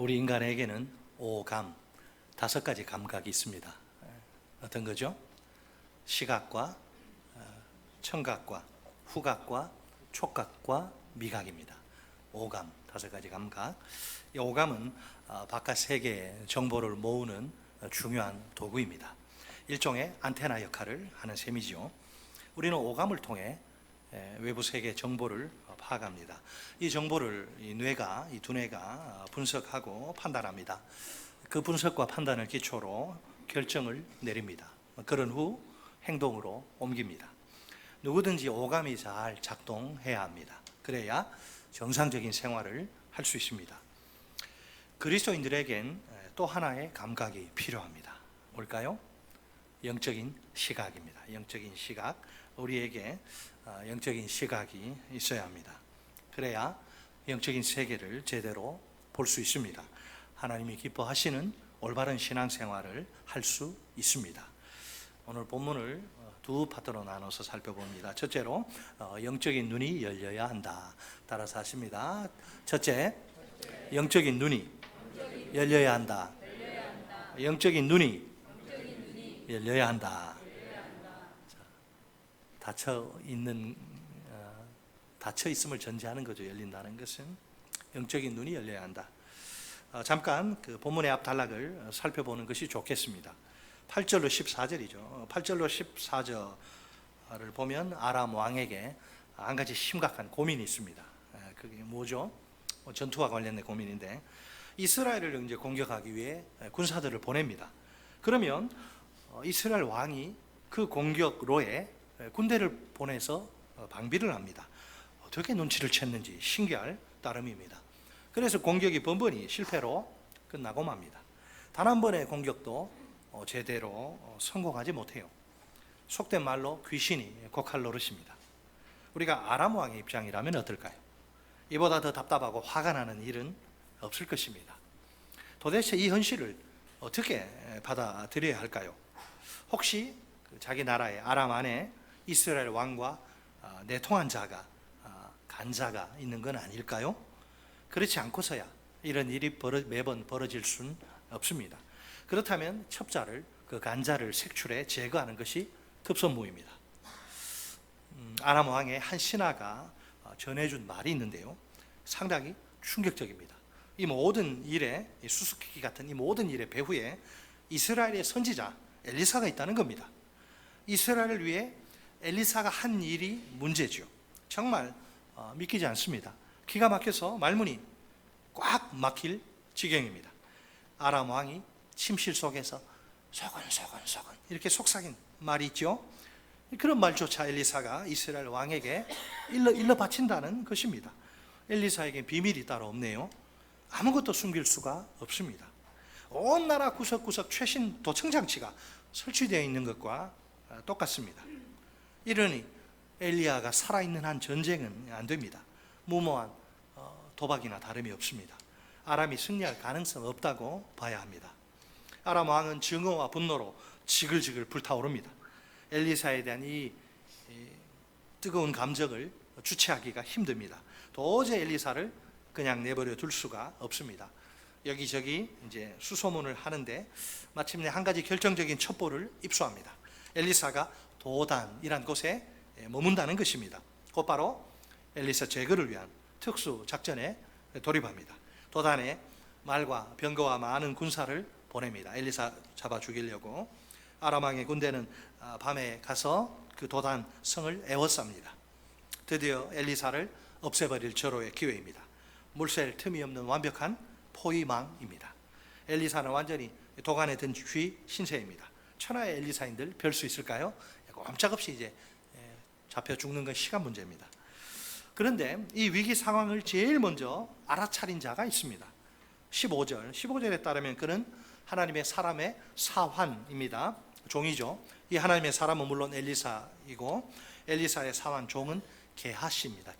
우리 인간에게는 오감, 5가지 감각이 있습니다. 어떤 거죠? 시각과 청각과 후각과 촉각과 미각입니다. 오감, 5가지 감각. 이 오감은 바깥 세계의 정보를 모으는 중요한 도구입니다. 일종의 안테나 역할을 하는 셈이죠. 우리는 오감을 통해 외부 세계의 정보를 파악합니다. 이 정보를 이 두뇌가 분석하고 판단합니다. 그 분석과 판단을 기초로 결정을 내립니다. 그런 후 행동으로 옮깁니다. 누구든지 오감이 잘 작동해야 합니다. 그래야 정상적인 생활을 할 수 있습니다. 그리스도인들에겐 또 하나의 감각이 필요합니다. 뭘까요? 영적인 시각입니다. 영적인 시각. 우리에게 영적인 시각이 있어야 합니다. 그래야 영적인 세계를 제대로 볼 수 있습니다. 하나님이 기뻐하시는 올바른 신앙생활을 할 수 있습니다. 오늘 본문을 두 파트로 나눠서 살펴봅니다. 첫째로 영적인 눈이 열려야 한다. 따라서 하십니다. 첫째, 영적인 눈이 열려야 한다. 영적인 눈이 열려야 한다. 닫혀 있음을 전제하는 거죠. 열린다는 것은 영적인 눈이 열려야 한다. 잠깐 그 본문의 앞 단락을 살펴보는 것이 좋겠습니다. 8절로 14절이죠. 8절로 14절을 보면 아람 왕에게 한 가지 심각한 고민이 있습니다. 그게 뭐죠? 전투와 관련된 고민인데, 이스라엘을 이제 공격하기 위해 군사들을 보냅니다. 그러면 이스라엘 왕이 그 공격로에 군대를 보내서 방비를 합니다. 어떻게 눈치를 챘는지 신기할 따름입니다. 그래서 공격이 번번이 실패로 끝나고 맙니다. 단 한 번의 공격도 제대로 성공하지 못해요. 속된 말로 귀신이 고칼 노릇입니다. 우리가 아람 왕의 입장이라면 어떨까요? 이보다 더 답답하고 화가 나는 일은 없을 것입니다. 도대체 이 현실을 어떻게 받아들여야 할까요? 혹시 자기 나라의 아람 안에 이스라엘 왕과 내통한 자가, 간자가 있는 건 아닐까요? 그렇지 않고서야 이런 일이 매번 벌어질 수는 없습니다. 그렇다면 첩자를, 그 간자를 색출해 제거하는 것이 급선무입니다. 아람 왕의 한 신하가 전해준 말이 있는데요, 상당히 충격적입니다. 이 모든 일에, 수수께끼 같은 이 모든 일의 배후에 이스라엘의 선지자 엘리사가 있다는 겁니다. 이스라엘을 위해 엘리사가 한 일이 문제죠. 정말 믿기지 않습니다. 기가 막혀서 말문이 꽉 막힐 지경입니다. 아람 왕이 침실 속에서 소곤소곤 이렇게 속삭인 말이 있죠. 그런 말조차 엘리사가 이스라엘 왕에게 일러 바친다는 것입니다. 엘리사에게 비밀이 따로 없네요. 아무것도 숨길 수가 없습니다. 온 나라 구석구석 최신 도청장치가 설치되어 있는 것과 똑같습니다. 이러니 엘리야가 살아있는 한 전쟁은 안 됩니다. 무모한 도박이나 다름이 없습니다. 아람이 승리할 가능성 없다고 봐야 합니다. 아람 왕은 증오와 분노로 지글지글 불타오릅니다. 엘리사에 대한 이 뜨거운 감정을 주체하기가 힘듭니다. 도저히 엘리사를 그냥 내버려 둘 수가 없습니다. 여기저기 이제 수소문을 하는데 마침내 한 가지 결정적인 첩보를 입수합니다. 엘리사가 도단이란 곳에 머문다는 것입니다. 곧바로 엘리사 제거를 위한 특수 작전에 돌입합니다. 도단에 말과 병거와 많은 군사를 보냅니다. 엘리사 잡아 죽이려고. 아람 왕의 군대는 밤에 가서 그 도단 성을 에워쌉니다. 드디어 엘리사를 없애버릴 절호의 기회입니다. 물샐 틈이 없는 완벽한 포위망입니다. 엘리사는 완전히 도간에 든 쥐 신세입니다. 천하의 엘리사인들 별 수 있을까요? 꼼짝없이 이제 잡혀 죽는 건 시간 문제입니다. 그런데 이 위기 상황을 제일 먼저 알아차린 자가 있습니다. 15절에 따르면 그는 하나님의 사람의 사환입니다. 종이죠. 이 하나님의 사람은 물론 엘리사이고, 엘리사의 사환 종은 게하시입니다.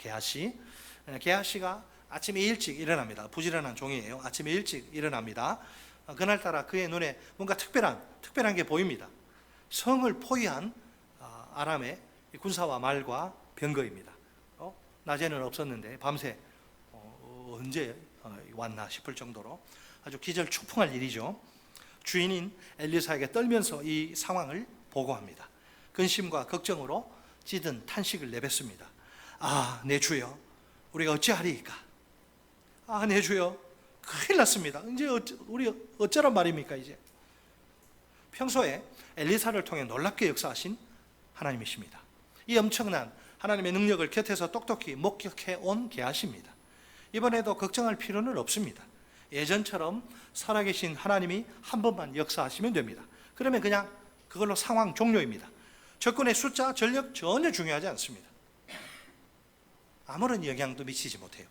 게하시가 아침에 일찍 일어납니다. 부지런한 종이에요. 아침에 일찍 일어납니다. 그날따라 그의 눈에 뭔가 특별한 게 보입니다. 성을 포위한 아람의 군사와 말과 병거입니다. 낮에는 없었는데 밤새 언제 왔나 싶을 정도로 아주 기절초풍할 일이죠. 주인인 엘리사에게 떨면서 이 상황을 보고합니다. 근심과 걱정으로 찌든 탄식을 내뱉습니다. 아, 내 주여, 우리가 어찌하리이까? 아, 내 주여, 큰일 났습니다. 이제 우리 어쩌란 말입니까? 이제 평소에 엘리사를 통해 놀랍게 역사하신 하나님이십니다. 이 엄청난 하나님의 능력을 곁에서 똑똑히 목격해 온 게하시입니다. 이번에도 걱정할 필요는 없습니다. 예전처럼 살아계신 하나님이 한 번만 역사하시면 됩니다. 그러면 그냥 그걸로 상황 종료입니다. 적군의 숫자, 전력 전혀 중요하지 않습니다. 아무런 영향도 미치지 못해요.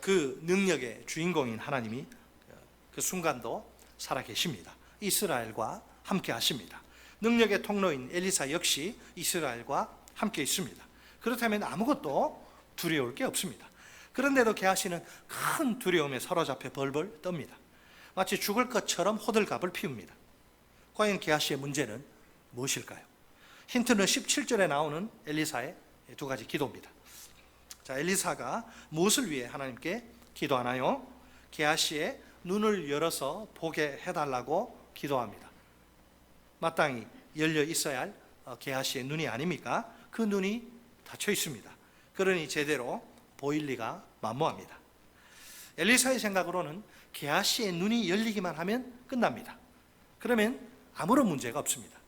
그 능력의 주인공인 하나님이 그 순간도 살아계십니다. 이스라엘과 함께 하십니다. 능력의 통로인 엘리사 역시 이스라엘과 함께 있습니다. 그렇다면 아무것도 두려울 게 없습니다. 그런데도 게하시는 큰 두려움에 사로잡혀 벌벌 떱니다. 마치 죽을 것처럼 호들갑을 피웁니다. 과연 게하시의 문제는 무엇일까요? 힌트는 17절에 나오는 엘리사의 두 가지 기도입니다. 자, 엘리사가 무엇을 위해 하나님께 기도하나요? 게하시의 눈을 열어서 보게 해달라고 기도합니다. 마땅히 열려 있어야 할 게하시의 눈이 아닙니까? 그 눈이 닫혀 있습니다. 그러니 제대로 보일 리가 만무합니다. 엘리사의 생각으로는 게하시의 눈이 열리기만 하면 끝납니다. 그러면 아무런 문제가 없습니다.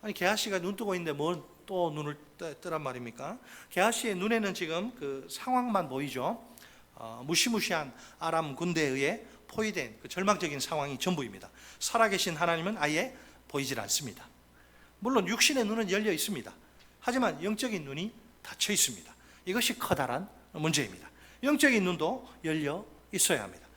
아니, 게하시가 눈 뜨고 있는데 뭘 또 눈을 뜨란 말입니까? 게하시의 눈에는 지금 그 상황만 보이죠. 무시무시한 아람 군대에 의해 포위된 그 절망적인 상황이 전부입니다. 살아계신 하나님은 아예 보이질 않습니다. 물론 육신의 눈은 열려 있습니다. 하지만 영적인 눈이 닫혀 있습니다. 이것이 커다란 문제입니다. 영적인 눈도 열려 있어야 합니다.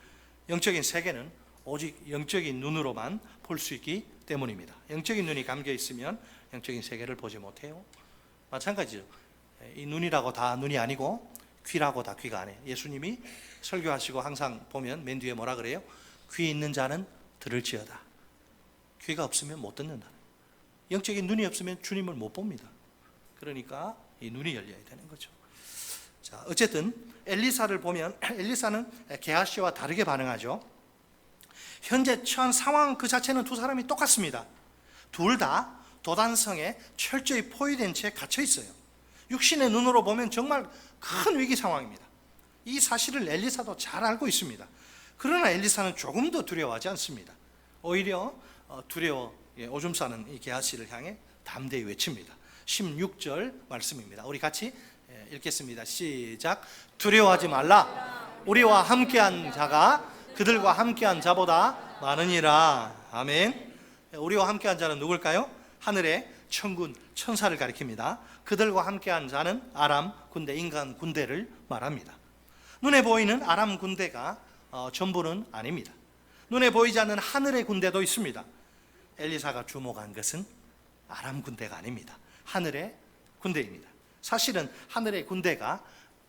영적인 세계는 오직 영적인 눈으로만 볼 수 있기 때문입니다. 영적인 눈이 감겨 있으면 영적인 세계를 보지 못해요. 마찬가지죠. 이 눈이라고 다 눈이 아니고 귀라고 다 귀가 아니에요. 예수님이 설교하시고 항상 보면 맨 뒤에 뭐라 그래요? 귀 있는 자는 들을지어다. 귀가 없으면 못 듣는다. 영적인 눈이 없으면 주님을 못 봅니다. 그러니까 이 눈이 열려야 되는 거죠. 자, 어쨌든 엘리사를 보면 엘리사는 게하시와 다르게 반응하죠. 현재 처한 상황 그 자체는 두 사람이 똑같습니다. 둘 다 도단성에 철저히 포위된 채 갇혀 있어요. 육신의 눈으로 보면 정말 큰 위기 상황입니다. 이 사실을 엘리사도 잘 알고 있습니다. 그러나 엘리사는 조금 더 두려워하지 않습니다. 오히려 오줌 싸는 이 게하시를 향해 담대히 외칩니다. 16절 말씀입니다. 우리 같이 읽겠습니다. 시작. 두려워하지 말라. 우리와 함께한 자가 그들과 함께한 자보다 많으니라. 아멘. 우리와 함께한 자는 누굴까요? 하늘의 천군 천사를 가리킵니다. 그들과 함께한 자는 아람 군대, 인간 군대를 말합니다. 눈에 보이는 아람 군대가 전부는 아닙니다. 눈에 보이지 않는 하늘의 군대도 있습니다. 엘리사가 주목한 것은 아람 군대가 아닙니다. 하늘의 군대입니다. 사실은 하늘의 군대가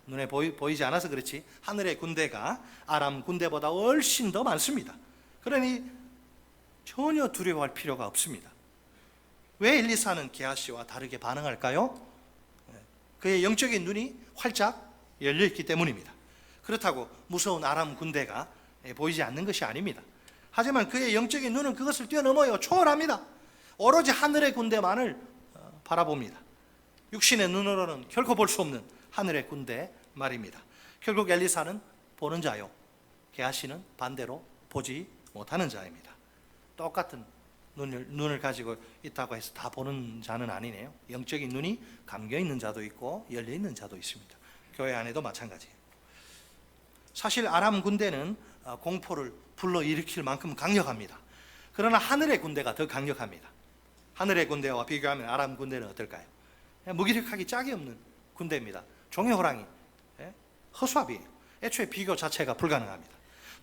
눈에 보이지 않아서 그렇지 하늘의 군대가 아람 군대보다 훨씬 더 많습니다. 그러니 전혀 두려워할 필요가 없습니다. 왜 엘리사는 게하시와 다르게 반응할까요? 그의 영적인 눈이 활짝 열려있기 때문입니다. 그렇다고 무서운 아람 군대가 보이지 않는 것이 아닙니다. 하지만 그의 영적인 눈은 그것을 뛰어넘어요. 초월합니다. 오로지 하늘의 군대만을 바라봅니다. 육신의 눈으로는 결코 볼 수 없는 하늘의 군대 말입니다. 결국 엘리사는 보는 자요, 게하시는 반대로 보지 못하는 자입니다. 똑같은 눈을 가지고 있다고 해서 다 보는 자는 아니네요. 영적인 눈이 감겨 있는 자도 있고 열려 있는 자도 있습니다. 교회 안에도 마찬가지예요. 사실 아람 군대는 공포를 불러일으킬 만큼 강력합니다. 그러나 하늘의 군대가 더 강력합니다. 하늘의 군대와 비교하면 아람 군대는 어떨까요? 무기력하기 짝이 없는 군대입니다. 종의 호랑이, 허수아비예요. 애초에 비교 자체가 불가능합니다.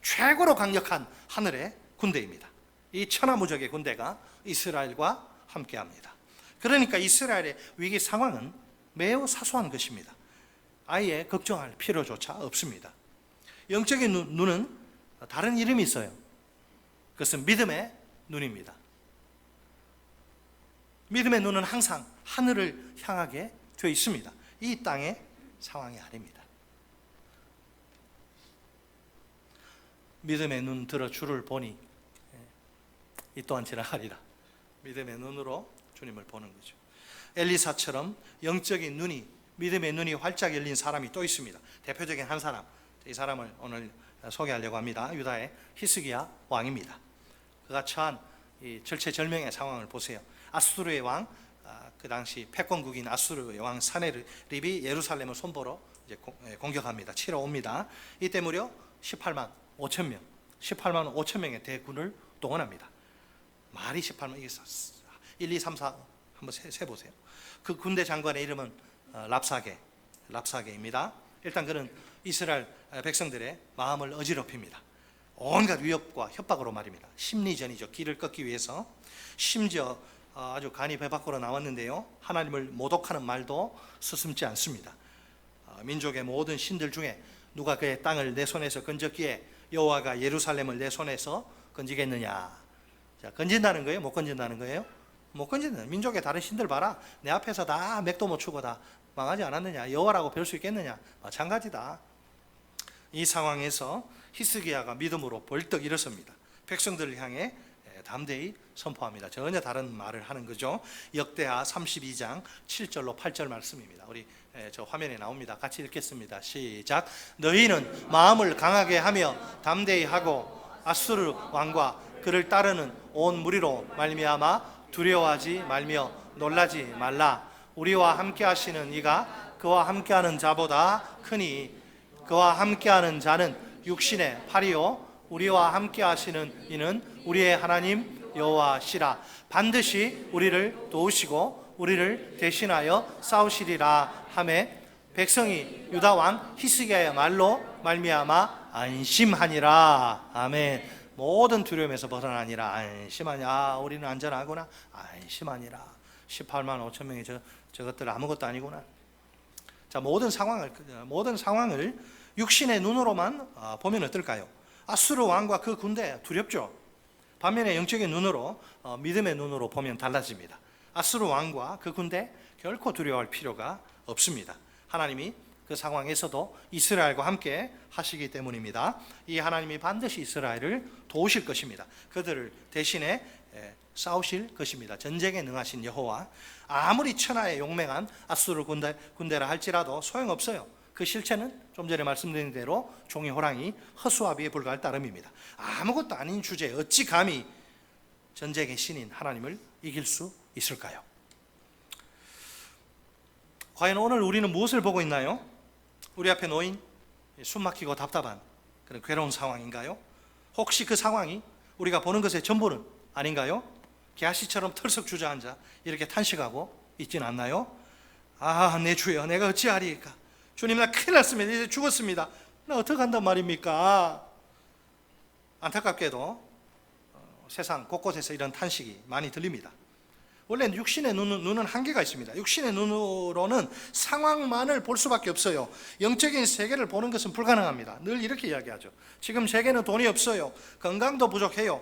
최고로 강력한 하늘의 군대입니다. 이 천하무적의 군대가 이스라엘과 함께합니다. 그러니까 이스라엘의 위기 상황은 매우 사소한 것입니다. 아예 걱정할 필요조차 없습니다. 영적인 눈은 다른 이름이 있어요. 그것은 믿음의 눈입니다. 믿음의 눈은 항상 하늘을 향하게 되어 있습니다. 이 땅의 상황이 아닙니다. 믿음의 눈 들어 주를 보니 이 또한 지나가리라. 믿음의 눈으로 주님을 보는 거죠. 엘리사처럼 영적인 눈이, 믿음의 눈이 활짝 열린 사람이 또 있습니다. 대표적인 한 사람, 이 사람을 오늘 소개하려고 합니다. 유다의 히스기야 왕입니다. 그가 처한 이 절체절명의 상황을 보세요. 아수르의 왕, 그 당시 패권국인 아수르의 왕 사네립이 예루살렘을 손보러 이제 공격합니다. 치러 옵니다. 이때 무려 18만 5천 명, 18만 5천 명의 대군을 동원합니다. 말이 18만, 이게 1, 2, 3, 4 한번 세보세요. 그 군대 장관의 이름은 랍사게입니다. 일단 그는 이스라엘 백성들의 마음을 어지럽힙니다. 온갖 위협과 협박으로 말입니다. 심리전이죠. 길을 꺾기 위해서. 심지어 아주 간이 배 밖으로 나왔는데요, 하나님을 모독하는 말도 서슴지 않습니다. 민족의 모든 신들 중에 누가 그의 땅을 내 손에서 건졌기에 여호와가 예루살렘을 내 손에서 건지겠느냐. 자, 건진다는 거예요? 못 건진다는 거예요? 못 건진다. 민족의 다른 신들 봐라. 내 앞에서 다 맥도 못 추고 다 망하지 않았느냐. 여호와라고 별 수 있겠느냐. 마찬가지다. 이 상황에서 히스기야가 믿음으로 벌떡 일어섭니다. 백성들을 향해 담대히 선포합니다. 전혀 다른 말을 하는 거죠. 역대하 32장 7절로 8절 말씀입니다. 우리 저 화면에 나옵니다. 같이 읽겠습니다. 시작. 너희는 마음을 강하게 하며 담대히 하고 아수르 왕과 그를 따르는 온 무리로 말미암아 두려워하지 말며 놀라지 말라. 우리와 함께 하시는 이가 그와 함께하는 자보다 크니 그와 함께하는 자는 육신의 팔이요 우리와 함께 하시는 이는 우리의 하나님 여호와시라. 반드시 우리를 도우시고 우리를 대신하여 싸우시리라 하매 백성이 유다 왕 히스기야의 말로 말미암아 안심하니라. 아멘. 모든 두려움에서 벗어나니라. 안심하냐. 우리는 안전하구나. 안심하니라. 18만 5천 명이 저것들 아무것도 아니구나. 자, 모든 상황을 육신의 눈으로만 보면 어떨까요? 아수르 왕과 그 군대 두렵죠. 반면에 영적인 눈으로, 믿음의 눈으로 보면 달라집니다. 아수르 왕과 그 군대 결코 두려워할 필요가 없습니다. 하나님이 그 상황에서도 이스라엘과 함께 하시기 때문입니다. 이 하나님이 반드시 이스라엘을 도우실 것입니다. 그들을 대신에 싸우실 것입니다. 전쟁에 능하신 여호와. 아무리 천하에 용맹한 아수르 군대라 할지라도 소용없어요. 그 실체는 좀 전에 말씀드린 대로 종이 호랑이 허수아비에 불과할 따름입니다. 아무것도 아닌 주제에 어찌 감히 전쟁의 신인 하나님을 이길 수 있을까요? 과연 오늘 우리는 무엇을 보고 있나요? 우리 앞에 놓인 숨막히고 답답한 그런 괴로운 상황인가요? 혹시 그 상황이 우리가 보는 것의 전부는 아닌가요? 게하시처럼 털썩 주저앉아 이렇게 탄식하고 있진 않나요? 아, 내 주여, 내가 어찌하리까? 주님, 나 큰일 났습니다. 이제 죽었습니다. 나 어떡한단 말입니까? 안타깝게도 세상 곳곳에서 이런 탄식이 많이 들립니다. 원래 육신의 눈은 한계가 있습니다. 육신의 눈으로는 상황만을 볼 수밖에 없어요. 영적인 세계를 보는 것은 불가능합니다. 늘 이렇게 이야기하죠. 지금 세계는 돈이 없어요. 건강도 부족해요.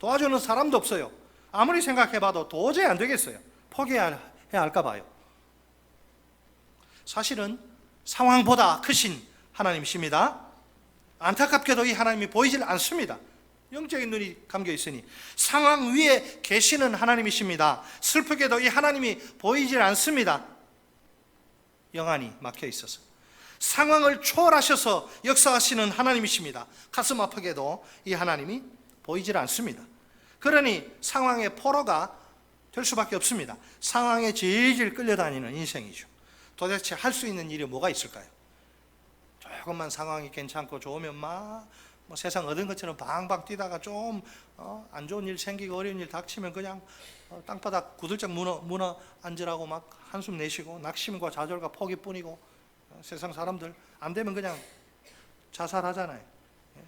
도와주는 사람도 없어요. 아무리 생각해봐도 도저히 안 되겠어야 할까 봐요. 사실은 상황보다 크신 하나님이십니다. 안타깝게도 이 하나님이 보이질 않습니다. 영적인 눈이 감겨 있으니 상황 위에 계시는 하나님이십니다. 슬프게도 이 하나님이 보이질 않습니다. 영안이 막혀 있어서 상황을 초월하셔서 역사하시는 하나님이십니다. 가슴 아프게도 이 하나님이 보이질 않습니다. 그러니 상황의 포로가 될 수밖에 없습니다. 상황에 질질 끌려다니는 인생이죠. 도대체 할 수 있는 일이 뭐가 있을까요? 조금만 상황이 괜찮고 좋으면 뭐 세상 얻은 것처럼 방방 뛰다가 좀 안 좋은 일 생기고 어려운 일 닥치면 그냥 땅바닥 구들짝 무너 앉으라고 막 한숨 내쉬고 낙심과 좌절과 포기뿐이고 세상 사람들 안 되면 그냥 자살하잖아요.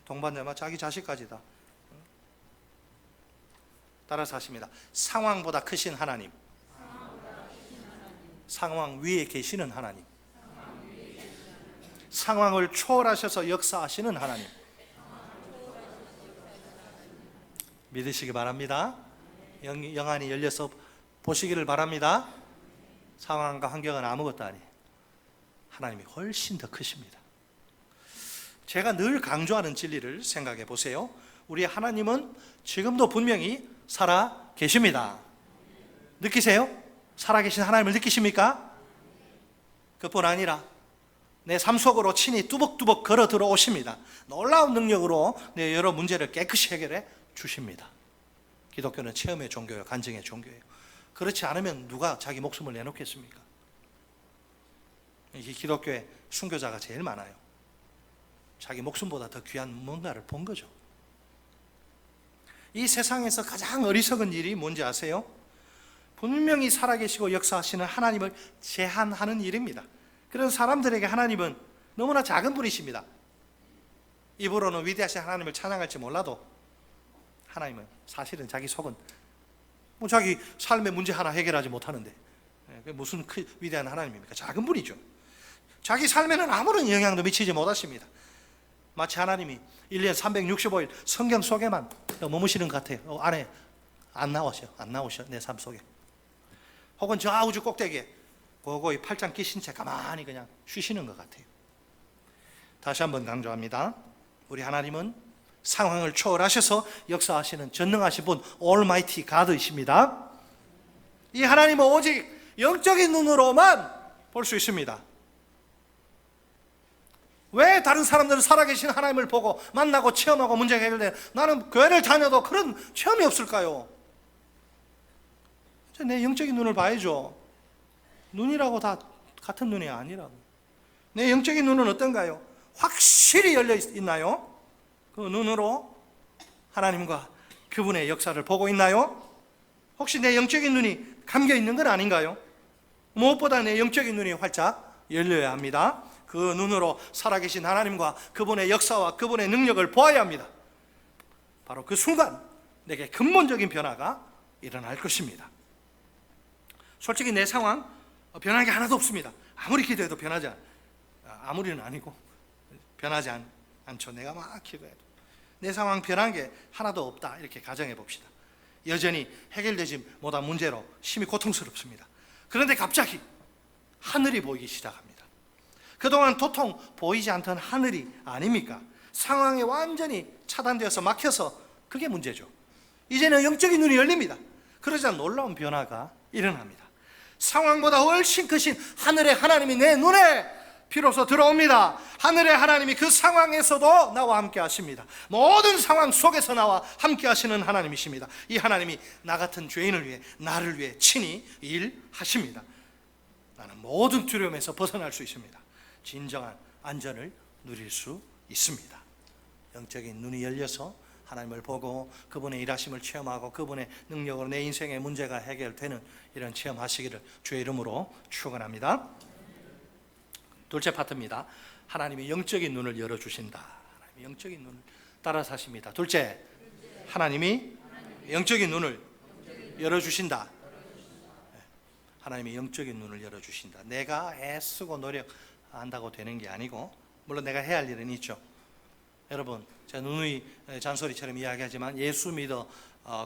동반자마 자기 자식까지다. 따라서 하십니다. 상황보다 크신 하나님, 상황 위에 계시는 하나님, 상황을 초월하셔서 역사하시는 하나님 믿으시기 바랍니다. 영안이 열려서 보시기를 바랍니다. 상황과 환경은 아무것도 아니에요. 하나님이 훨씬 더 크십니다. 제가 늘 강조하는 진리를 생각해 보세요. 우리 하나님은 지금도 분명히 살아 계십니다. 느끼세요? 살아계신 하나님을 느끼십니까? 그뿐 아니라 내 삶 속으로 친히 뚜벅뚜벅 걸어 들어오십니다. 놀라운 능력으로 내 여러 문제를 깨끗이 해결해 주십니다. 기독교는 체험의 종교예요. 간증의 종교예요. 그렇지 않으면 누가 자기 목숨을 내놓겠습니까? 이 기독교의 순교자가 제일 많아요. 자기 목숨보다 더 귀한 뭔가를 본 거죠. 이 세상에서 가장 어리석은 일이 뭔지 아세요? 분명히 살아계시고 역사하시는 하나님을 제한하는 일입니다. 그런 사람들에게 하나님은 너무나 작은 분이십니다. 입으로는 위대하신 하나님을 찬양할지 몰라도 하나님은 사실은 자기 속은 자기 삶의 문제 하나 해결하지 못하는데 무슨 위대한 하나님입니까? 작은 분이죠. 자기 삶에는 아무런 영향도 미치지 못하십니다. 마치 하나님이 1년 365일 성경 속에만 머무시는 것 같아요. 안에 안 나오셔 내 삶 속에. 혹은 저 우주 꼭대기에 고고히 팔짱 끼신 채 가만히 그냥 쉬시는 것 같아요. 다시 한번 강조합니다. 우리 하나님은 상황을 초월하셔서 역사하시는 전능하신 분 올마이티 가드이십니다. 이 하나님은 오직 영적인 눈으로만 볼 수 있습니다. 왜 다른 사람들은 살아계신 하나님을 보고 만나고 체험하고 문제가 해결돼 나는 교회를 다녀도 그런 체험이 없을까요? 내 영적인 눈을 봐야죠. 눈이라고 다 같은 눈이 아니라고. 내 영적인 눈은 어떤가요? 확실히 열려 있나요? 그 눈으로 하나님과 그분의 역사를 보고 있나요? 혹시 내 영적인 눈이 감겨 있는 건 아닌가요? 무엇보다 내 영적인 눈이 활짝 열려야 합니다. 그 눈으로 살아계신 하나님과 그분의 역사와 그분의 능력을 보아야 합니다. 바로 그 순간 내게 근본적인 변화가 일어날 것입니다. 솔직히 내 상황 변한 게 하나도 없습니다. 아무리 기도해도 아무리는 아니고 변하지 않죠. 내가 막 기도해도 내 상황 변한 게 하나도 없다 이렇게 가정해 봅시다. 여전히 해결되지 못한 문제로 심히 고통스럽습니다. 그런데 갑자기 하늘이 보이기 시작합니다. 그동안 도통 보이지 않던 하늘이 아닙니까? 상황이 완전히 차단되어서 막혀서 그게 문제죠. 이제는 영적인 눈이 열립니다. 그러자 놀라운 변화가 일어납니다. 상황보다 훨씬 크신 하늘의 하나님이 내 눈에 비로소 들어옵니다. 하늘의 하나님이 그 상황에서도 나와 함께 하십니다. 모든 상황 속에서 나와 함께 하시는 하나님이십니다. 이 하나님이 나 같은 죄인을 위해 나를 위해 친히 일하십니다. 나는 모든 두려움에서 벗어날 수 있습니다. 진정한 안전을 누릴 수 있습니다. 영적인 눈이 열려서 하나님을 보고 그분의 일하심을 체험하고 그분의 능력으로 내 인생의 문제가 해결되는 이런 체험하시기를 주의 이름으로 축원합니다. 둘째 파트입니다. 하나님이 영적인 눈을 열어주신다. 하나님이 영적인 눈을 따라서 하십니다. 둘째, 하나님이 영적인 눈을 열어주신다. 하나님이 영적인 눈을 열어주신다. 내가 애쓰고 노력한다고 되는 게 아니고, 물론 내가 해야 할 일은 있죠. 여러분, 제가 누누이 잔소리처럼 이야기하지만 예수 믿어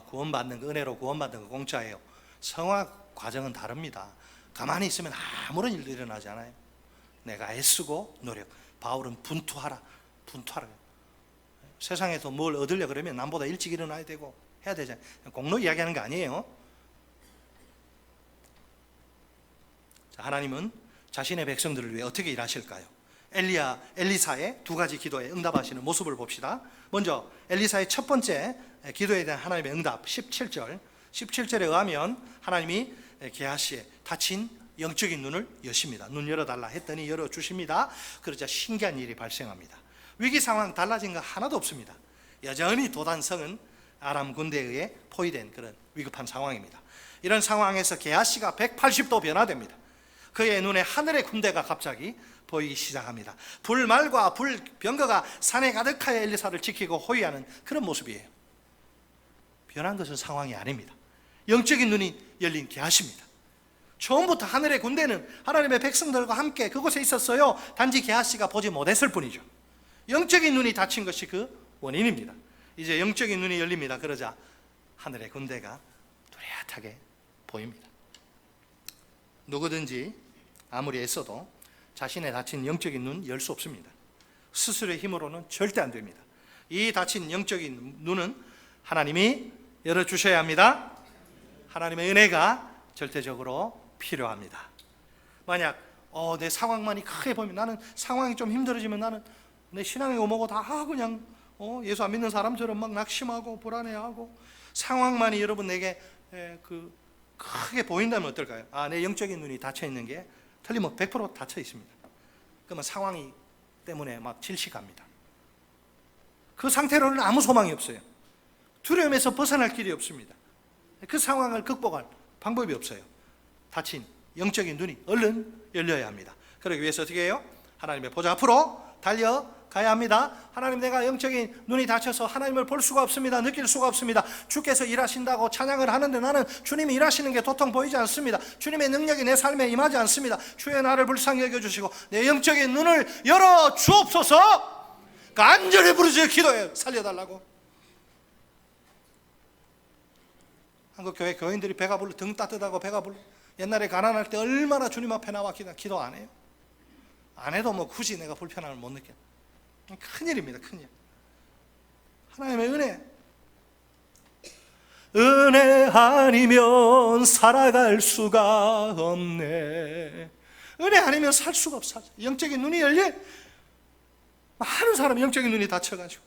구원받는 거, 은혜로 구원받는 거 공짜예요. 성화 과정은 다릅니다. 가만히 있으면 아무런 일도 일어나지 않아요. 내가 애쓰고 노력. 바울은 분투하라. 세상에서 뭘 얻으려 그러면 남보다 일찍 일어나야 되고 해야 되잖아요. 공로 이야기하는 거 아니에요. 자, 하나님은 자신의 백성들을 위해 어떻게 일하실까요? 엘리사의 두 가지 기도에 응답하시는 모습을 봅시다. 먼저 엘리사의 첫 번째 기도에 대한 하나님의 응답 17절에 의하면 하나님이 게하시의 다친 영적인 눈을 여십니다. 눈 열어달라 했더니 열어주십니다. 그러자 신기한 일이 발생합니다. 위기 상황 달라진 거 하나도 없습니다. 여전히 도단성은 아람 군대에 의해 포위된 그런 위급한 상황입니다. 이런 상황에서 게하시가 180도 변화됩니다. 그의 눈에 하늘의 군대가 갑자기 보이기 시작합니다. 불말과 불병거가 산에 가득하여 엘리사를 지키고 호위하는 그런 모습이에요. 변한 것은 상황이 아닙니다. 영적인 눈이 열린 게하시입니다. 처음부터 하늘의 군대는 하나님의 백성들과 함께 그곳에 있었어요. 단지 게하시가 보지 못했을 뿐이죠. 영적인 눈이 닫힌 것이 그 원인입니다. 이제 영적인 눈이 열립니다. 그러자 하늘의 군대가 뚜렷하게 보입니다. 누구든지 아무리 애써도 자신의 닫힌 영적인 눈 열 수 없습니다. 스스로의 힘으로는 절대 안 됩니다. 이 닫힌 영적인 눈은 하나님이 열어주셔야 합니다. 하나님의 은혜가 절대적으로 필요합니다. 만약 내 상황만이 크게 보면, 나는 상황이 좀 힘들어지면 나는 내 신앙의 오모고 다 그냥 예수 안 믿는 사람처럼 막 낙심하고 불안해하고, 상황만이 여러분 내게 크게 보인다면 어떨까요? 내 영적인 눈이 닫혀 있는 게 틀림없이 100% 닫혀 있습니다. 그러면 상황이 때문에 막 질식합니다. 그 상태로는 아무 소망이 없어요. 두려움에서 벗어날 길이 없습니다. 그 상황을 극복할 방법이 없어요. 닫힌 영적인 눈이 얼른 열려야 합니다. 그러기 위해서 어떻게 해요? 하나님의 보좌 앞으로 달려가야 합니다. 하나님, 내가 영적인 눈이 닫혀서 하나님을 볼 수가 없습니다. 느낄 수가 없습니다. 주께서 일하신다고 찬양을 하는데 나는 주님이 일하시는 게 도통 보이지 않습니다. 주님의 능력이 내 삶에 임하지 않습니다. 주의 나를 불쌍히 여겨주시고 내 영적인 눈을 열어 주옵소서. 간절히 부르짖어 기도해요. 살려달라고. 한국 교회 교인들이 배가 불러, 등 따뜻하고 배가 불러, 옛날에 가난할 때 얼마나 주님 앞에 나와 기도 안 해요? 안 해도 뭐 굳이 내가 불편함을 못 느껴. 큰일입니다. 큰일. 하나님의 은혜 아니면 살아갈 수가 없네. 은혜 아니면 살 수가 없어. 영적인 눈이 열려. 많은 사람이 영적인 눈이 닫혀가지고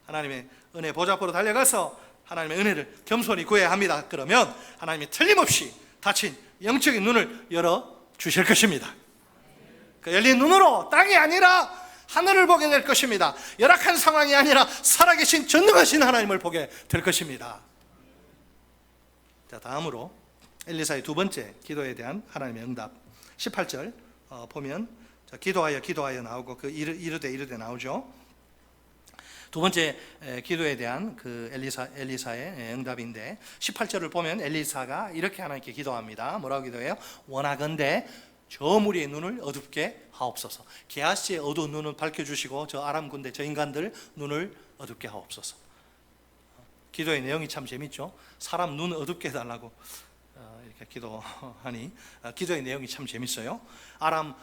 하나님의 은혜 보좌 앞으로 달려가서 하나님의 은혜를 겸손히 구해야 합니다. 그러면 하나님이 틀림없이 닫힌 영적인 눈을 열어주실 것입니다. 그 열린 눈으로 땅이 아니라 하늘을 보게 될 것입니다. 열악한 상황이 아니라 살아계신 전능하신 하나님을 보게 될 것입니다. 자, 다음으로 엘리사의 두 번째 기도에 대한 하나님의 응답. 18절 보면 기도하여 나오고 그 이르되 나오죠. 두 번째 기도에 대한 그 엘리사의 응답인데, 18절을 보면 엘리사가 이렇게 하나님께 기도합니다. 뭐라고 기도해요? 원하건대 저 무리의 눈을 어둡게 하옵소서. 게하시의 어두운 눈을 밝혀주시고 저 아람 군대 저 인간들 눈을 어둡게 하옵소서. 기도의 내용이 참 재밌죠. 사람 눈 어둡게 해달라고 이렇게 기도하니 기도의 내용이 참 재밌어요. 아람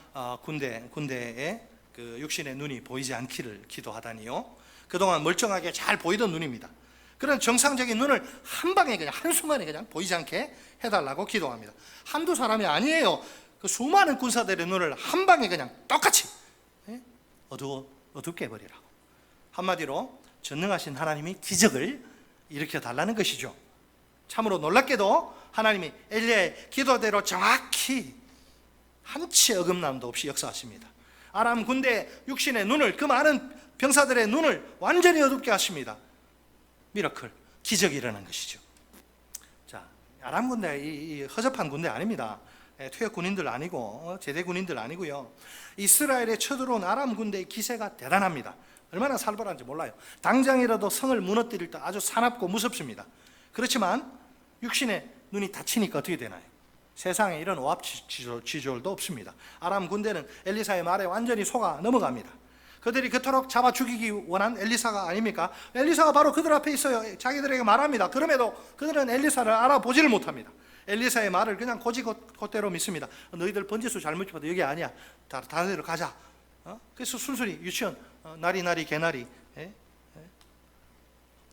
군대의 그 육신의 눈이 보이지 않기를 기도하다니요. 그동안 멀쩡하게 잘 보이던 눈입니다. 그런 정상적인 눈을 한 방에 그냥 한순간에 그냥 보이지 않게 해달라고 기도합니다. 한두 사람이 아니에요. 그 수많은 군사들의 눈을 한 방에 그냥 똑같이 어둡게 해버리라고. 한마디로 전능하신 하나님이 기적을 일으켜 달라는 것이죠. 참으로 놀랍게도 하나님이 엘리야의 기도대로 정확히 한치 어긋남도 없이 역사하십니다. 아람 군대 육신의 눈을, 그 많은 병사들의 눈을 완전히 어둡게 하십니다. 미러클, 기적이 일어난 것이죠. 자, 아람 군대 이 허접한 군대 아닙니다. 퇴역 군인들 아니고 제대 군인들 아니고요. 이스라엘에 쳐들어온 아람 군대의 기세가 대단합니다. 얼마나 살벌한지 몰라요. 당장이라도 성을 무너뜨릴 때 아주 사납고 무섭습니다. 그렇지만 육신의 눈이 닫히니까 어떻게 되나요? 세상에 이런 오합지졸도 없습니다. 아람 군대는 엘리사의 말에 완전히 속아 넘어갑니다. 그들이 그토록 잡아 죽이기 원한 엘리사가 아닙니까? 엘리사가 바로 그들 앞에 있어요. 자기들에게 말합니다. 그럼에도 그들은 엘리사를 알아보지를 못합니다. 엘리사의 말을 그냥 곧대로 믿습니다. 너희들 번지수 잘못 짚어도 여기 아니야. 다른 데로 가자. 그래서 순순히 유치원 나리 개나리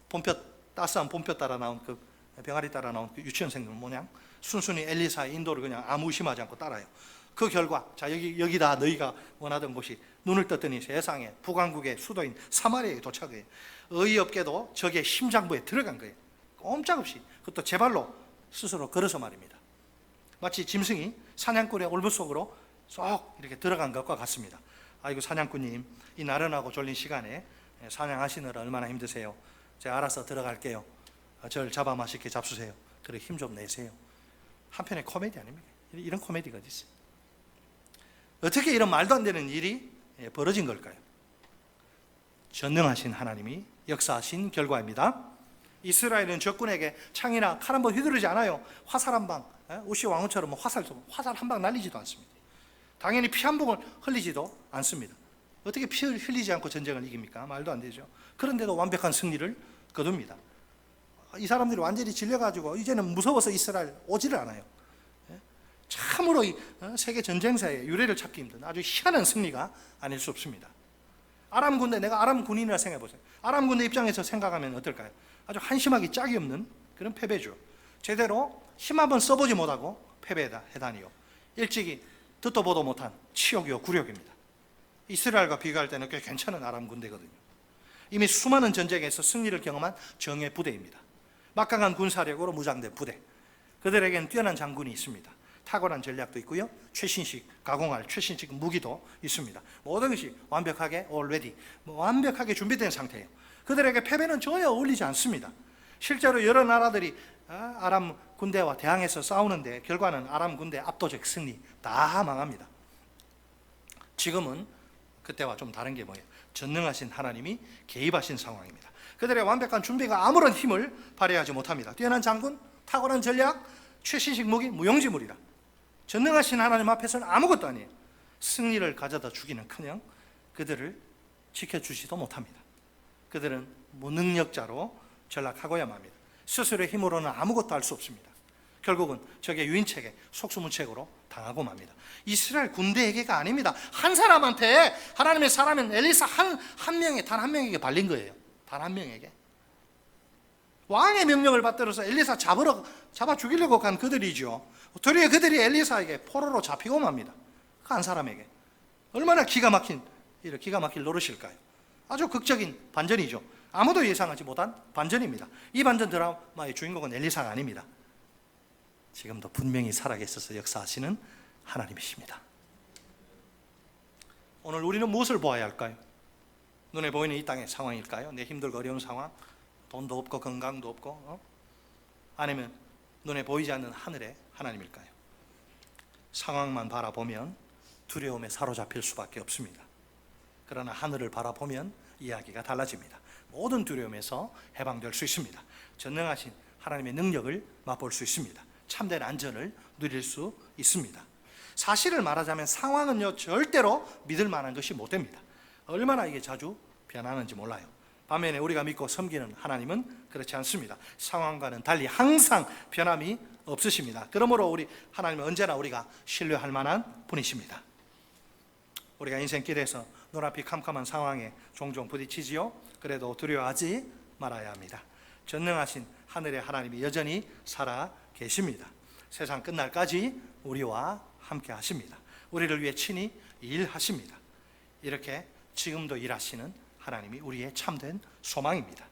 봄볕 따스한 봄볕 따라 나온 그 병아리 따라 나온 그 유치원생들 모양 순순히 엘리사의 인도를 그냥 아무 의심하지 않고 따라요. 그 결과 자 여기다 너희가 원하던 곳이, 눈을 떴더니 세상에 북왕국의 수도인 사마리아에 도착해요. 어이없게도 적의 심장부에 들어간 거예요. 꼼짝없이. 그것도 제 발로 스스로 걸어서 말입니다. 마치 짐승이 사냥꾼의 올무 속으로 쏙 이렇게 들어간 것과 같습니다. 아이고 사냥꾼님, 이 나른하고 졸린 시간에 사냥하시느라 얼마나 힘드세요. 제가 알아서 들어갈게요. 저를 잡아 맛있게 잡수세요. 그래 힘 좀 내세요. 한편의 코미디 아닙니까? 이런 코미디가 어디 있어요? 어떻게 이런 말도 안 되는 일이 벌어진 걸까요? 전능하신 하나님이 역사하신 결과입니다. 이스라엘은 적군에게 창이나 칼 한 번 휘두르지 않아요. 화살 한 방, 우시 왕후처럼 화살 한 방 날리지도 않습니다. 당연히 피 한 방울 흘리지도 않습니다. 어떻게 피 흘리지 않고 전쟁을 이깁니까? 말도 안 되죠. 그런데도 완벽한 승리를 거둡니다. 이 사람들이 완전히 질려가지고 이제는 무서워서 이스라엘 오지를 않아요. 참으로 세계 전쟁사의 유래를 찾기 힘든 아주 희한한 승리가 아닐 수 없습니다. 아람 군대, 내가 아람 군인이라 생각해 보세요. 아람 군대 입장에서 생각하면 어떨까요? 아주 한심하기 짝이 없는 그런 패배죠. 제대로 힘 한번 써보지 못하고 패배해다니요. 일찍이 듣도 보도 못한 치욕이요 굴욕입니다. 이스라엘과 비교할 때는 꽤 괜찮은 아람 군대거든요. 이미 수많은 전쟁에서 승리를 경험한 정예 부대입니다. 막강한 군사력으로 무장된 부대. 그들에게는 뛰어난 장군이 있습니다. 탁월한 전략도 있고요, 최신식 가공할 최신식 무기도 있습니다. 모든 것이 완벽하게 already, 완벽하게 준비된 상태예요. 그들에게 패배는 전혀 어울리지 않습니다. 실제로 여러 나라들이 아람 군대와 대항해서 싸우는데 결과는 아람 군대 압도적 승리, 다 망합니다. 지금은 그때와 좀 다른 게 뭐예요? 전능하신 하나님이 개입하신 상황입니다. 그들의 완벽한 준비가 아무런 힘을 발휘하지 못합니다. 뛰어난 장군, 탁월한 전략, 최신식 무기, 무용지물이라 전능하신 하나님 앞에서는 아무것도 아니에요. 승리를 가져다 주기는커녕 그들을 지켜주지도 못합니다. 그들은 무능력자로 전락하고야 맙니다. 스스로의 힘으로는 아무것도 할 수 없습니다. 결국은 적의 유인책에 속수무책으로 당하고 맙니다. 이스라엘 군대에게가 아닙니다. 한 사람한테, 하나님의 사람은 엘리사 한 명에, 단 한 명에게 발린 거예요. 단 한 명에게. 왕의 명령을 받들어서 엘리사 잡아 죽이려고 간 그들이죠. 도리어 그들이 엘리사에게 포로로 잡히고 맙니다. 그 한 사람에게. 얼마나 기가 막힐 노릇일까요? 아주 극적인 반전이죠. 아무도 예상하지 못한 반전입니다. 이 반전 드라마의 주인공은 엘리사가 아닙니다. 지금도 분명히 살아계셔서 역사하시는 하나님이십니다. 오늘 우리는 무엇을 보아야 할까요? 눈에 보이는 이 땅의 상황일까요? 내 힘들고 어려운 상황, 돈도 없고 건강도 없고, 아니면 눈에 보이지 않는 하늘의 하나님일까요? 상황만 바라보면 두려움에 사로잡힐 수밖에 없습니다. 그러나 하늘을 바라보면 이야기가 달라집니다. 모든 두려움에서 해방될 수 있습니다. 전능하신 하나님의 능력을 맛볼 수 있습니다. 참된 안전을 누릴 수 있습니다. 사실을 말하자면 상황은요 절대로 믿을 만한 것이 못 됩니다. 얼마나 이게 자주 변하는지 몰라요. 반면에 우리가 믿고 섬기는 하나님은 그렇지 않습니다. 상황과는 달리 항상 변함이 없으십니다. 그러므로 우리 하나님은 언제나 우리가 신뢰할 만한 분이십니다. 우리가 인생길에서 눈앞이 캄캄한 상황에 종종 부딪히지요. 그래도 두려워하지 말아야 합니다. 전능하신 하늘의 하나님이 여전히 살아 계십니다. 세상 끝날까지 우리와 함께 하십니다. 우리를 위해 친히 일하십니다. 이렇게 지금도 일하시는 하나님이 우리의 참된 소망입니다.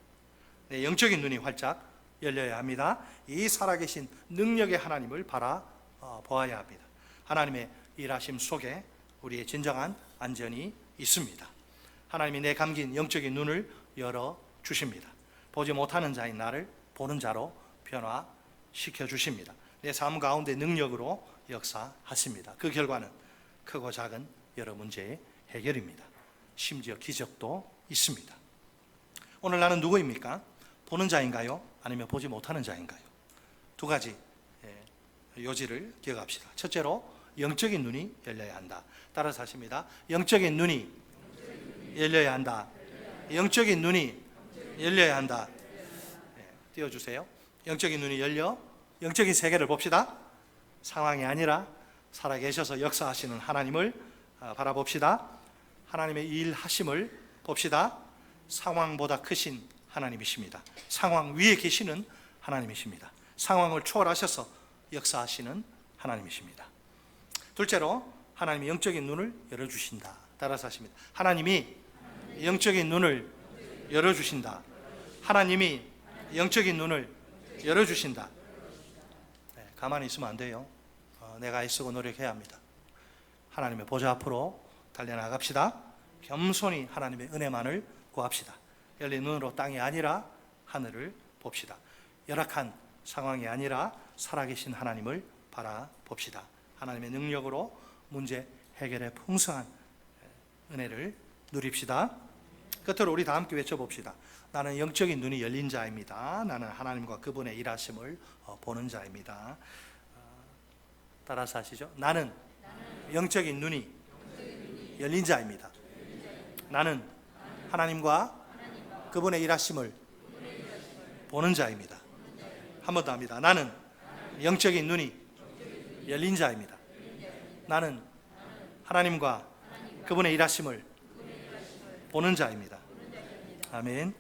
네, 영적인 눈이 활짝 열려야 합니다. 이 살아계신 능력의 하나님을 바라보아야 합니다. 하나님의 일하심 속에 우리의 진정한 안전이 있습니다. 하나님이 내 감긴 영적인 눈을 열어주십니다. 보지 못하는 자인 나를 보는 자로 변화시켜 주십니다. 내 삶 가운데 능력으로 역사하십니다. 그 결과는 크고 작은 여러 문제의 해결입니다. 심지어 기적도 있습니다. 오늘 나는 누구입니까? 보는 자인가요? 아니면 보지 못하는 자인가요? 두 가지 요지를 기억합시다. 첫째로 영적인 눈이 열려야 한다. 따라서 하십니다. 영적인 눈이 열려야 한다. 영적인 눈이 열려야 한다. 띄워주세요. 영적인 눈이 열려 영적인 세계를 봅시다. 상황이 아니라 살아계셔서 역사하시는 하나님을 바라봅시다. 하나님의 일하심을 봅시다. 상황보다 크신 하나님이십니다. 상황 위에 계시는 하나님이십니다. 상황을 초월하셔서 역사하시는 하나님이십니다. 둘째로 하나님이 영적인 눈을 열어주신다. 따라서 하십니다. 하나님이 영적인 눈을 열어주신다. 하나님이 영적인 눈을 열어주신다. 네, 가만히 있으면 안 돼요. 내가 애쓰고 노력해야 합니다. 하나님의 보좌 앞으로 달려나갑시다. 겸손히 하나님의 은혜만을 구합시다. 열린 눈으로 땅이 아니라 하늘을 봅시다. 열악한 상황이 아니라 살아계신 하나님을 바라봅시다. 하나님의 능력으로 문제 해결의 풍성한 은혜를 누립시다. 끝으로 우리 다 함께 외쳐봅시다. 나는 영적인 눈이 열린 자입니다. 나는 하나님과 그분의 일하심을 보는 자입니다. 따라서 하시죠. 나는 영적인 눈이 열린 자입니다. 나는 하나님과 그분의 일하심을 보는 자입니다. 한 번 더 합니다. 나는 영적인 눈이 열린 자입니다. 나는 하나님과 그분의 일하심을 보는 자입니다. 아멘.